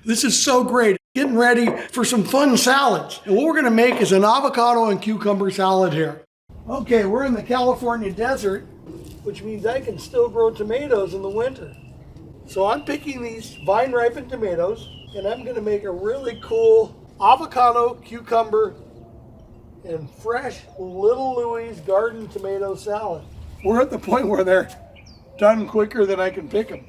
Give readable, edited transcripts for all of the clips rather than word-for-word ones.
This is so great. Getting ready for some fun salads. And what we're gonna make is an avocado and cucumber salad here. Okay, we're in the California desert, which means I can still grow tomatoes in the winter. So I'm picking these vine-ripened tomatoes, and I'm gonna make a really cool avocado, cucumber, and fresh Little Louie's garden tomato salad. We're at the point where they're done quicker than I can pick them.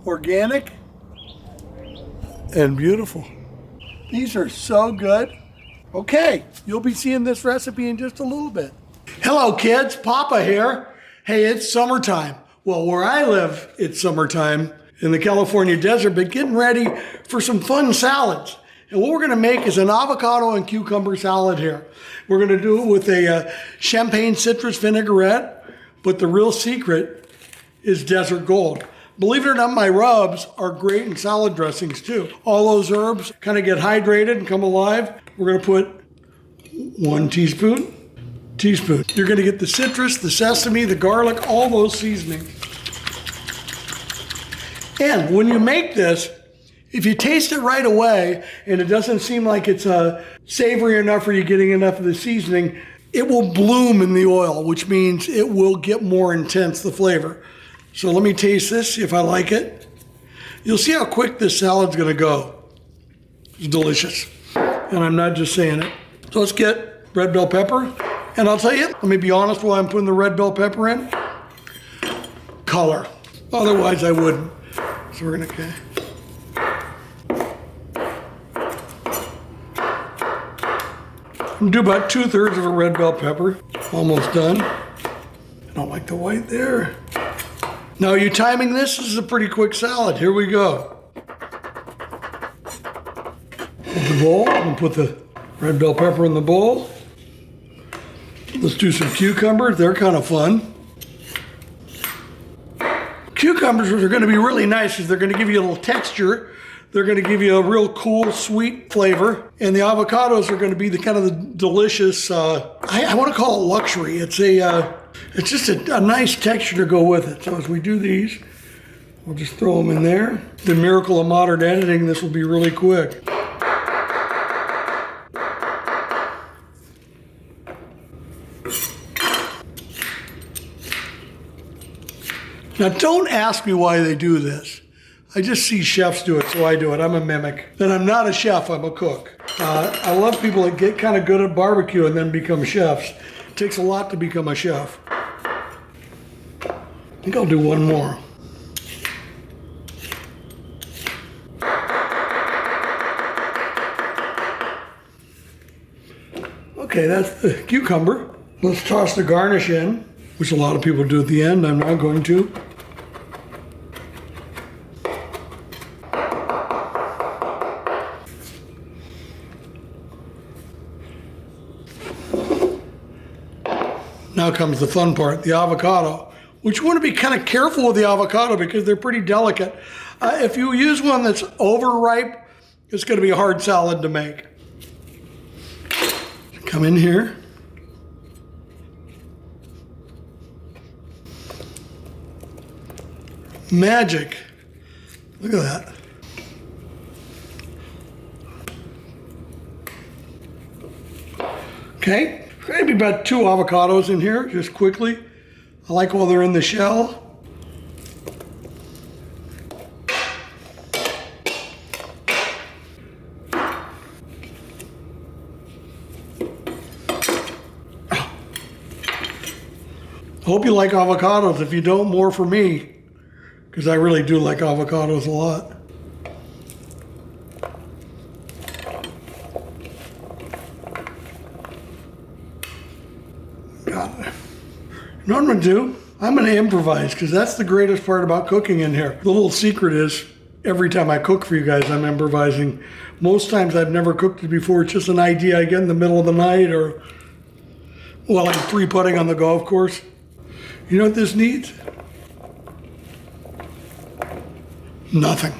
Organic and beautiful. These are so good. Okay, you'll be seeing this recipe in just a little bit. Hello kids, Papa here. Hey, it's summertime. Well, where I live, it's summertime in the California desert, but getting ready for some fun salads. And what we're gonna make is an avocado and cucumber salad here. We're gonna do it with a champagne citrus vinaigrette, but the real secret is desert gold. Believe it or not, my rubs are great in salad dressings too. All those herbs kind of get hydrated and come alive. We're gonna put 1 teaspoon. You're gonna get the citrus, the sesame, the garlic, all those seasonings. And when you make this, if you taste it right away and it doesn't seem like it's savory enough or you're getting enough of the seasoning, it will bloom in the oil, which means it will get more intense, the flavor. So let me taste this, see if I like it. You'll see how quick this salad's gonna go. It's delicious. And I'm not just saying it. So let's get red bell pepper. And I'll tell you, let me be honest while I'm putting the red bell pepper in. Color. Otherwise I wouldn't. So we're gonna, okay. I'm gonna do about 2/3 of a red bell pepper. Almost done. I don't like the white there. Now, are you timing this? This is a pretty quick salad. Here we go. Put the bowl. I'm gonna put the red bell pepper in the bowl. Let's do some cucumbers. They're kind of fun. Cucumbers are gonna be really nice because they're gonna give you a little texture. They're gonna give you a real cool, sweet flavor. And the avocados are gonna be the kind of the delicious, I wanna call it luxury. It's just a nice texture to go with it. So as we do these, we'll just throw them in there. The miracle of modern editing, this will be really quick. Now don't ask me why they do this. I just see chefs do it, so I do it. I'm a mimic. And I'm not a chef, I'm a cook. I love people that get kind of good at barbecue and then become chefs. It takes a lot to become a chef. I think I'll do one more. Okay, that's the cucumber. Let's toss the garnish in, which a lot of people do at the end. I'm not going to. Now comes the fun part, the avocado, which you want to be kind of careful with the avocado because they're pretty delicate. If you use one that's overripe, it's going to be a hard salad to make. Come in here. Magic. Look at that. Okay. Maybe about 2 avocados in here, just quickly. I like while they're in the shell. I hope you like avocados. If you don't, more for me, because I really do like avocados a lot. You know what I'm gonna do? I'm gonna improvise because that's the greatest part about cooking in here. The little secret is every time I cook for you guys, I'm improvising. Most times I've never cooked it before. It's just an idea I get in the middle of the night or while I'm 3-putting on the golf course. You know what this needs? Nothing.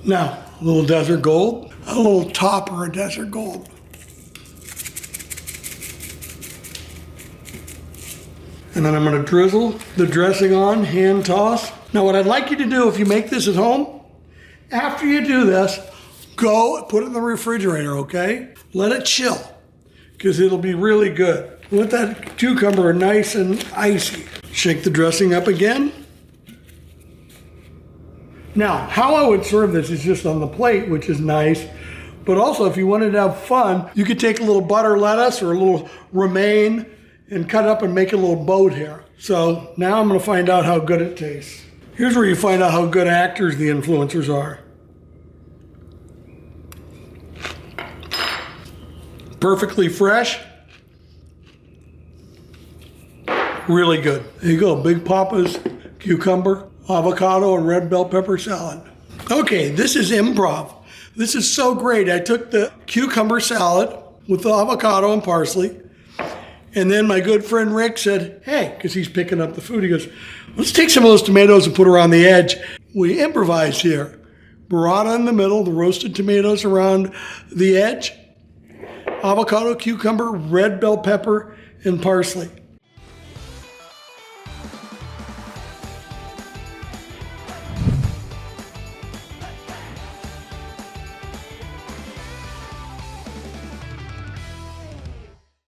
Now, a little desert gold, a little topper of desert gold. And then I'm gonna drizzle the dressing on, hand toss. Now what I'd like you to do if you make this at home, after you do this, go put it in the refrigerator, okay? Let it chill, because it'll be really good. Let that cucumber nice and icy. Shake the dressing up again. Now, how I would serve this is just on the plate, which is nice. But also, if you wanted to have fun, you could take a little butter lettuce or a little romaine and cut it up and make a little boat here. So now I'm gonna find out how good it tastes. Here's where you find out how good actors the influencers are. Perfectly fresh. Really good. There you go, Big Papa's cucumber, avocado, and red bell pepper salad. Okay, this is improv. This is so great. I took the cucumber salad with the avocado and parsley, and then my good friend Rick said, hey, because he's picking up the food, he goes, let's take some of those tomatoes and put her on the edge. We improvised here. Burrata in the middle, the roasted tomatoes around the edge, avocado, cucumber, red bell pepper, and parsley.